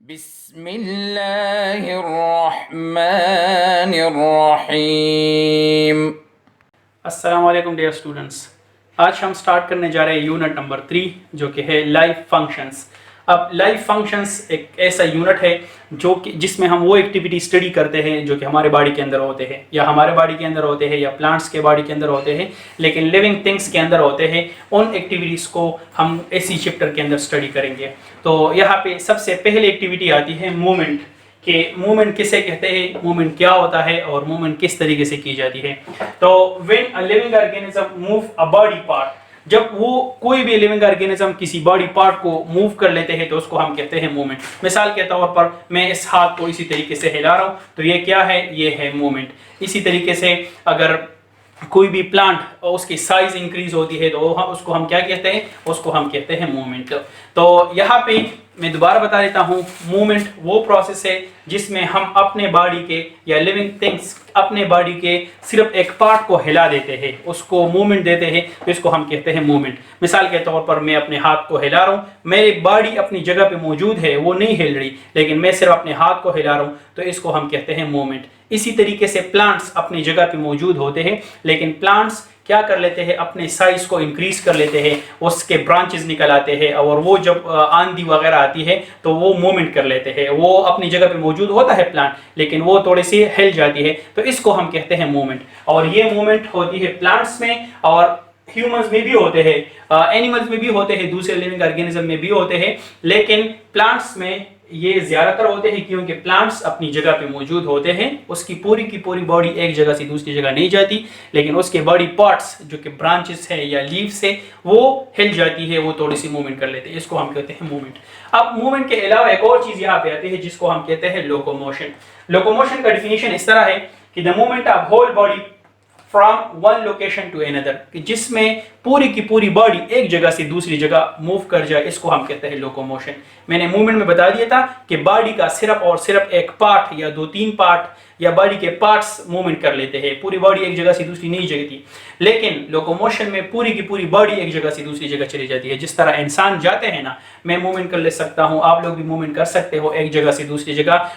बिस्मिल्लाहिर्रहमानिर्रहीम। अस्सलाम वालेकुम डियर स्टूडेंट्स। आज हम स्टार्ट करने जा रहे हैं यूनिट नंबर 3 जो कि है लाइफ फंक्शंस। अब लाइफ फंक्शंस एक ऐसा यूनिट है जो कि जिसमें हम वो एक्टिविटी स्टडी करते हैं जो कि हमारे बॉडी के अंदर होते हैं या हमारे बॉडी के अंदर होते हैं या प्लांट्स के बॉडी के अंदर होते हैं, लेकिन लिविंग थिंग्स के अंदर होते हैं। उन एक्टिविटीज़ को हम इसी चैप्टर के अंदर स्टडी करेंगे। तो यहाँ पे सबसे पहली एक्टिविटी आती है मूवमेंट। कि मूवमेंट किसे कहते हैं, मूवमेंट क्या होता है और मूवमेंट किस तरीके से की जाती है। तो when a living organism move a body part, जब वो कोई भी लिविंग ऑर्गेनिज्म किसी बॉडी पार्ट को मूव कर लेते हैं तो उसको हम कहते हैं मूवमेंट। मिसाल के तौर पर मैं इस हाथ को इसी तरीके से हिला रहा हूँ तो ये क्या है, ये है मूवमेंट। इसी तरीके से अगर कोई भी प्लांट उसकी साइज इंक्रीज होती है तो उसको हम क्या कहते हैं, उसको हम कहते हैं मूवमेंट। तो यहाँ पे मैं दोबारा बता देता हूँ, मूवमेंट वो प्रोसेस है जिसमें हम अपने बॉडी के या लिविंग थिंग्स अपने बॉडी के सिर्फ एक पार्ट को हिला देते हैं, उसको मूवमेंट देते हैं, तो इसको हम कहते हैं मूवमेंट। मिसाल के तौर पर मैं अपने हाथ को हिला रहा हूँ, मेरी बॉडी अपनी जगह पे मौजूद है, वो नहीं हिल रही, लेकिन मैं सिर्फ अपने हाथ को हिला रहा हूँ, तो इसको हम कहते हैं मूवमेंट। इसी तरीके से प्लांट्स अपनी जगह पे मौजूद होते हैं, लेकिन प्लांट्स क्या कर लेते हैं, अपने साइज को इंक्रीज कर लेते हैं, उसके ब्रांचेस निकल आते हैं और वो जब आंधी वगैरह आती है तो वो मूवमेंट कर लेते हैं। वो अपनी जगह पे मौजूद होता है प्लांट, लेकिन वो थोड़ी सी हिल जाती है, तो इसको हम कहते हैं मूवमेंट। और ये मूवमेंट होती है प्लांट्स में और ह्यूमंस में भी होते हैं, एनिमल्स में भी होते हैं, दूसरे लिविंग ऑर्गेनिज्म में भी होते हैं, लेकिन प्लांट्स में ये ज्यादातर होते हैं क्योंकि प्लांट्स अपनी जगह पे मौजूद होते हैं। उसकी पूरी की पूरी बॉडी एक जगह से दूसरी जगह नहीं जाती, लेकिन उसके बॉडी पार्ट्स जो कि ब्रांचेस है या लीव्स है वो हिल जाती है, वो थोड़ी सी मूवमेंट कर लेते हैं, इसको हम कहते हैं मूवमेंट। अब मूवमेंट के अलावा एक और चीज यहाँ पे आती है जिसको हम कहते हैं लोकोमोशन। लोकोमोशन का डिफिनेशन इस तरह है कि the movement of whole body from one location to another, कि जिसमें पूरी की पूरी बॉडी एक जगह से दूसरी जगह मूव कर जाए, इसको हम कहते हैं लोकोमोशन। मैंने मूवमेंट में बता दिया था कि बॉडी का सिर्फ और सिर्फ एक पार्ट या 2-3 पार्ट या बॉडी के पार्ट्स मूवमेंट कर लेते हैं, पूरी बॉडी एक जगह से दूसरी नहीं जगती। लेकिन लोकोमोशन में पूरी की पूरी बॉडी एक जगह से दूसरी जगह चली जाती है। जिस तरह इंसान जाते हैं ना, मैं मूवमेंट कर ले सकता हूँ, आप लोग भी मूवमेंट कर सकते हो, एक जगह से दूसरी जगह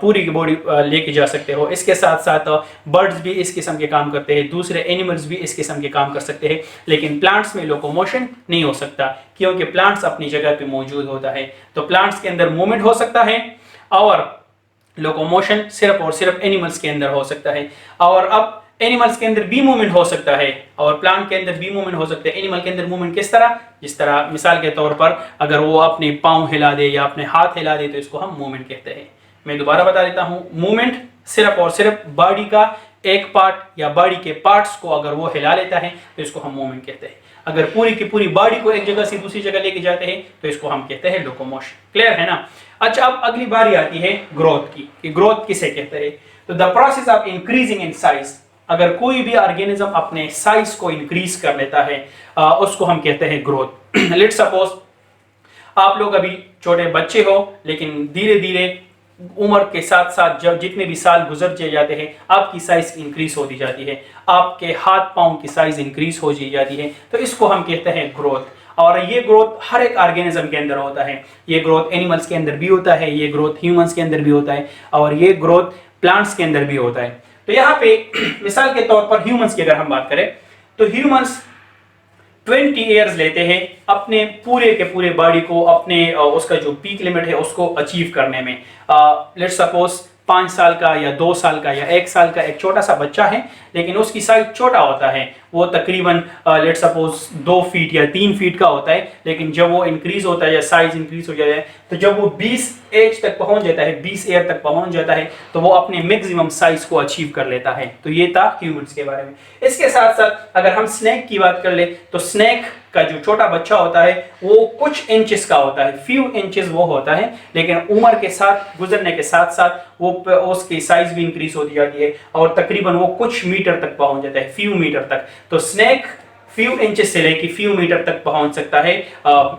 पूरी की बॉडी लेके जा सकते हो। इसके साथ साथ बर्ड्स भी इस किस्म के काम करते हैं, दूसरे एनिमल्स भी इस किस्म के काम कर सकते हैं, लेकिन प्लांट्स में लोकोमोशन नहीं हो सकता क्योंकि प्लांट्स अपनी जगह पे मौजूद होता है। तो प्लांट्स के अंदर मूवमेंट हो सकता है और लोकोमोशन सिर्फ और सिर्फ एनिमल्स के अंदर हो सकता है। और अब एनिमल्स के अंदर भी मूवमेंट हो सकता है और प्लांट के अंदर भी मूवमेंट हो सकता है। एनिमल के अंदर मूवमेंट किस तरह, जिस तरह मिसाल के तौर पर अगर वो अपने पाँव हिला दे या अपने हाथ हिला दे तो इसको हम मूवमेंट कहते हैं। मैं दोबारा बता देता हूँ, मूवमेंट सिर्फ और सिर्फ बॉडी का एक पार्ट या बॉडी के पार्ट्स को अगर वो हिला लेता है तो इसको हम मूवमेंट कहते हैं। अगर पूरी की पूरी बॉडी को एक जगह से दूसरी जगह लेके जाते हैं तो इसको हम कहते हैं लोकोमोशन। क्लियर है ना। अच्छा, अब अगली बारी आती है ग्रोथ की, कि ग्रोथ किसे कहते हैं। तो the process of increasing in size, अगर कोई भी ऑर्गेनिज्म अपने साइज को इंक्रीज कर लेता है उसको हम कहते हैं ग्रोथ। लेट्स सपोज आप लोग अभी छोटे बच्चे हो, लेकिन धीरे धीरे उम्र के साथ साथ जब जितने भी साल गुजर जाते हैं आपकी साइज इंक्रीज होती जाती है, आपके हाथ पांव की साइज इंक्रीज हो जाती है, तो इसको हम कहते हैं ग्रोथ। और ये ग्रोथ हर एक ऑर्गेनिज्म के अंदर होता है। ये ग्रोथ एनिमल्स के अंदर भी होता है, ये ग्रोथ ह्यूमंस के अंदर भी होता है और ये ग्रोथ प्लांट्स के अंदर भी होता है। तो यहाँ पे मिसाल के तौर पर ह्यूमंस की अगर हम बात करें तो ह्यूमंस 20 ईयर्स लेते हैं अपने पूरे के पूरे बॉडी को अपने उसका जो पीक लिमिट है उसको अचीव करने में। लेट्स सपोज 5 साल का या 2 साल का या 1 साल का एक छोटा सा बच्चा है, लेकिन उसकी साइज छोटा होता है, वो तकरीबन लेट्स सपोज 2 फीट या 3 फीट का होता है, लेकिन जब वो इंक्रीज होता है या साइज इंक्रीज हो जाता है तो जब वो 20 एज तक पहुंच जाता है, 20 ईयर तक पहुंच जाता है, तो वो अपने मैक्सिमम साइज को अचीव कर लेता है। तो ये था ह्यूमंस के बारे में। इसके साथ साथ अगर हम स्नेक की बात कर ले तो स्नेक का जो छोटा बच्चा होता है वो कुछ इंचेस का होता है, फ्यू इंचेस वो होता है, लेकिन उम्र के साथ गुजरने के साथ साथ वो उसकी साइज भी इंक्रीज होती जाती है और तकरीबन वो कुछ मीटर तक पहुंच जाता है, फ्यू मीटर तक। तो स्नेक फ्यू इंचेस से लेकर फ्यू मीटर तक पहुंच सकता है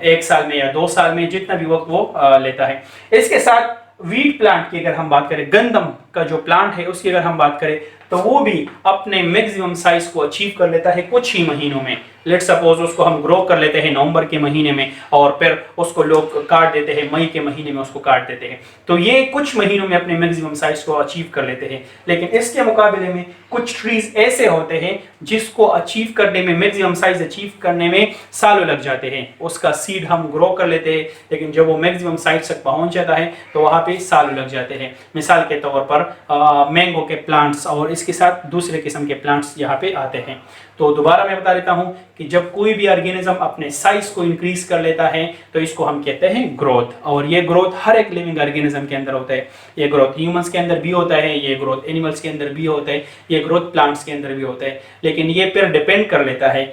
1 साल में या 2 साल में, जितना भी वक्त वो लेता है। इसके साथ वीट प्लांट की अगर हम बात करें, गंदम का जो प्लांट है उसकी अगर हम बात करें तो वो भी अपने मैक्सिमम साइज को अचीव कर लेता है कुछ ही महीनों में। लेट्स सपोज उसको हम ग्रो कर लेते हैं नवंबर के महीने में और फिर उसको लोग काट देते हैं मई के महीने में, उसको काट देते हैं, तो ये कुछ महीनों में अपने मैक्सिमम साइज को अचीव कर लेते हैं। लेकिन इसके मुकाबले में कुछ ट्रीज ऐसे होते हैं जिसको अचीव करने में, मैक्सिमम साइज अचीव करने में सालों लग जाते हैं। उसका सीड हम ग्रो कर लेते हैं लेकिन जब वो मैक्सिमम साइज तक पहुंच जाता है तो वहां पे सालों लग जाते हैं। मिसाल के तौर पर मैंगो के प्लांट्स और इसके साथ दूसरे किस्म के प्लांट्स यहाँ पे आते हैं। तो दोबारा मैं बता देता हूँ कि जब कोई भी ऑर्गेनिज्म अपने साइज को इंक्रीज कर लेता है तो इसको हम कहते हैं ग्रोथ। और ये ग्रोथ हर एक लिविंग ऑर्गेनिज्म के अंदर होता है। ये ग्रोथ ह्यूमंस के अंदर भी होता है, ये ग्रोथ एनिमल्स के अंदर भी होता है, ये ग्रोथ प्लांट्स के अंदर भी होता है। लेकिन ये फिर डिपेंड कर लेता है,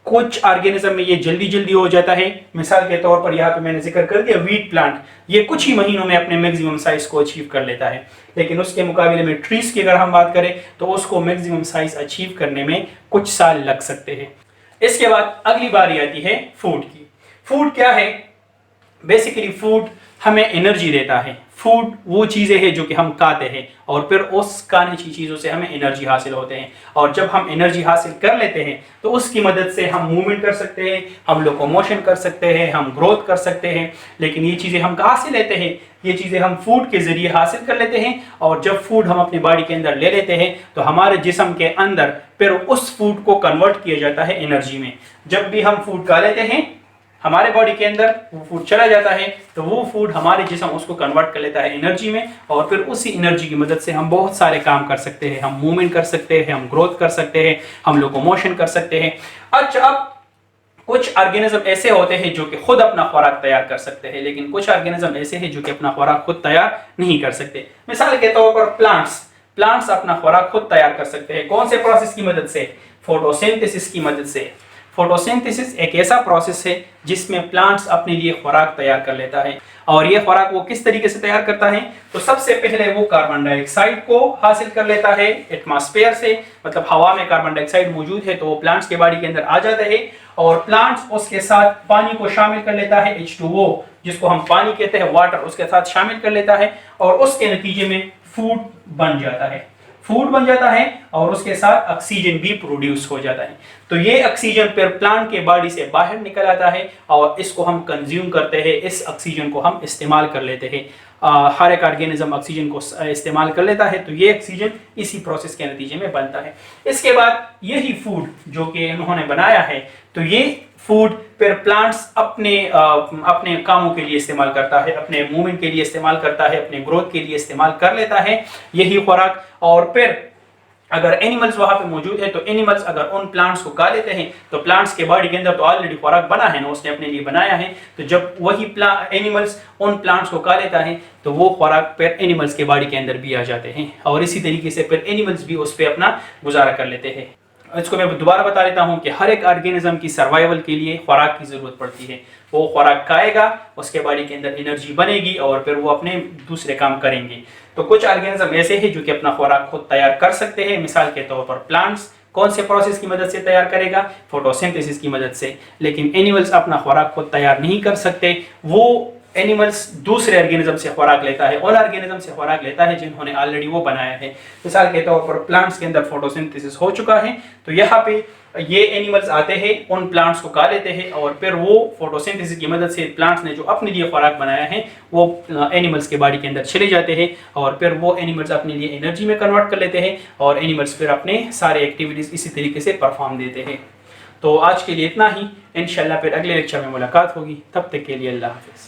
कुछ ऑर्गेनिज्म में ये जल्दी जल्दी हो जाता है। मिसाल के तौर पर यहाँ पे मैंने जिक्र कर दिया वीट प्लांट, ये कुछ ही महीनों में अपने मैक्सिमम साइज को अचीव कर लेता है। लेकिन उसके मुकाबले में ट्रीज की अगर हम बात करें तो उसको मैक्सिमम साइज अचीव करने में कुछ साल लग सकते हैं। इसके बाद अगली बारी आती है फूड की। फूड क्या है? बेसिकली फूड हमें एनर्जी देता है। फूड वो चीज़ें हैं जो कि हम खाते हैं और फिर उस खाने की चीज़ों से हमें एनर्जी हासिल होते हैं। और जब हम एनर्जी हासिल कर लेते हैं तो उसकी मदद से हम मूवमेंट कर सकते हैं, हम लोकोमोशन कर सकते हैं, हम ग्रोथ कर सकते हैं। लेकिन ये चीज़ें हम कहाँ से लेते हैं? ये चीज़ें हम फूड के ज़रिए हासिल कर लेते हैं। और जब फूड हम अपनी बॉडी के अंदर ले लेते हैं तो हमारे जिस्म के अंदर फिर उस फूड को कन्वर्ट किया जाता है एनर्जी में। जब भी हम फूड खा लेते हैं हमारे बॉडी के अंदर वो फूड चला जाता है तो वो फूड हमारे जिस्म उसको कन्वर्ट कर लेता है एनर्जी में और फिर उसी एनर्जी की मदद से हम बहुत सारे काम कर सकते हैं। हम मूवमेंट कर सकते हैं, हम ग्रोथ कर सकते हैं, हम लोकोमोशन कर सकते हैं। अच्छा, अब कुछ ऑर्गेनिज्म ऐसे होते हैं जो कि खुद अपना खुराक तैयार कर सकते हैं, लेकिन कुछ ऑर्गेनिज्म ऐसे हैं जो कि अपना खुराक खुद तैयार नहीं कर सकते। मिसाल के तौर पर प्लांट्स अपना खुराक खुद तैयार कर सकते हैं। कौन से प्रोसेस की मदद से? फोटोसिंथेसिस की मदद से। फोटोसिंथेसिस एक ऐसा प्रोसेस है जिसमें प्लांट्स अपने लिए खुराक तैयार कर लेता है। और ये खुराक वो किस तरीके से तैयार करता है? तो सबसे पहले वो कार्बन डाइऑक्साइड को हासिल कर लेता है एटमॉस्फेयर से, मतलब हवा में कार्बन डाइऑक्साइड मौजूद है तो वो प्लांट्स के बॉडी के अंदर आ जाता है और प्लांट्स उसके साथ पानी को शामिल कर लेता है, H2O जिसको हम पानी कहते हैं, वाटर उसके साथ शामिल कर लेता है और उसके नतीजे में फूड बन जाता है और उसके साथ ऑक्सीजन भी प्रोड्यूस हो जाता है। तो ये ऑक्सीजन फिर प्लांट के बॉडी से बाहर निकल आता है और इसको हम कंज्यूम करते हैं, इस ऑक्सीजन को हम इस्तेमाल कर लेते हैं। हर एक ऑर्गेनिज्म ऑक्सीजन को इस्तेमाल कर लेता है तो ये ऑक्सीजन इसी प्रोसेस के नतीजे में बनता है। इसके बाद यही फूड जो कि उन्होंने बनाया है तो ये फूड फिर प्लांट्स अपने कामों के लिए इस्तेमाल करता है, अपने मूवमेंट के लिए इस्तेमाल करता है, अपने ग्रोथ के लिए इस्तेमाल कर लेता है यही खुराक। और फिर अगर एनिमल्स वहां पे मौजूद है तो एनिमल्स अगर उन प्लांट्स को खा लेते हैं तो प्लांट्स के बॉडी के अंदर तो ऑलरेडी खुराक बना है ना, उसने अपने लिए बनाया है। तो जब वही एनिमल्स उन प्लांट्स को खा लेता है तो वो खुराक फिर एनिमल्स के बॉडी के अंदर भी आ जाते हैं और इसी तरीके से फिर एनिमल्स भी उस पर अपना गुजारा कर लेते हैं। इसको मैं दोबारा बता देता हूं कि हर एक ऑर्गेनिज्म की सर्वाइवल के लिए खुराक की जरूरत पड़ती है। वो खुराक खाएगा, उसके बॉडी के अंदर एनर्जी बनेगी और फिर वो अपने दूसरे काम करेंगे। तो कुछ ऑर्गेनिज्म ऐसे हैं जो कि अपना खुराक खुद तैयार कर सकते हैं। मिसाल के तौर पर प्लांट्स कौन से प्रोसेस की मदद से तैयार करेगा? फोटोसिंथेसिस की मदद से। लेकिन एनिमल्स अपना खुराक खुद तैयार नहीं कर सकते। वो एनिमल्स दूसरे ऑर्गेनिज्म से खुराक लेता है, उन ऑर्गेनिज्म से खुराक लेता है जिन्होंने ऑलरेडी वो बनाया है। मिसाल के तौर पर प्लांट्स के अंदर फोटोसिंथेसिस हो चुका है तो यहाँ पे ये एनिमल्स आते हैं, उन प्लांट्स को खा लेते हैं और फिर वो फोटोसिंथेसिस की मदद से प्लांट्स ने जो अपने लिए खुराक बनाया है वो एनिमल्स के बॉडी के अंदर चले जाते हैं और फिर वो एनिमल्स अपने लिए एनर्जी में कन्वर्ट कर लेते हैं और एनिमल्स फिर अपने सारे एक्टिविटीज इसी तरीके से परफॉर्म देते हैं। तो आज के लिए इतना ही, इंशाल्लाह फिर अगले लेक्चर में मुलाकात होगी। तब तक के लिए अल्लाह हाफिज़।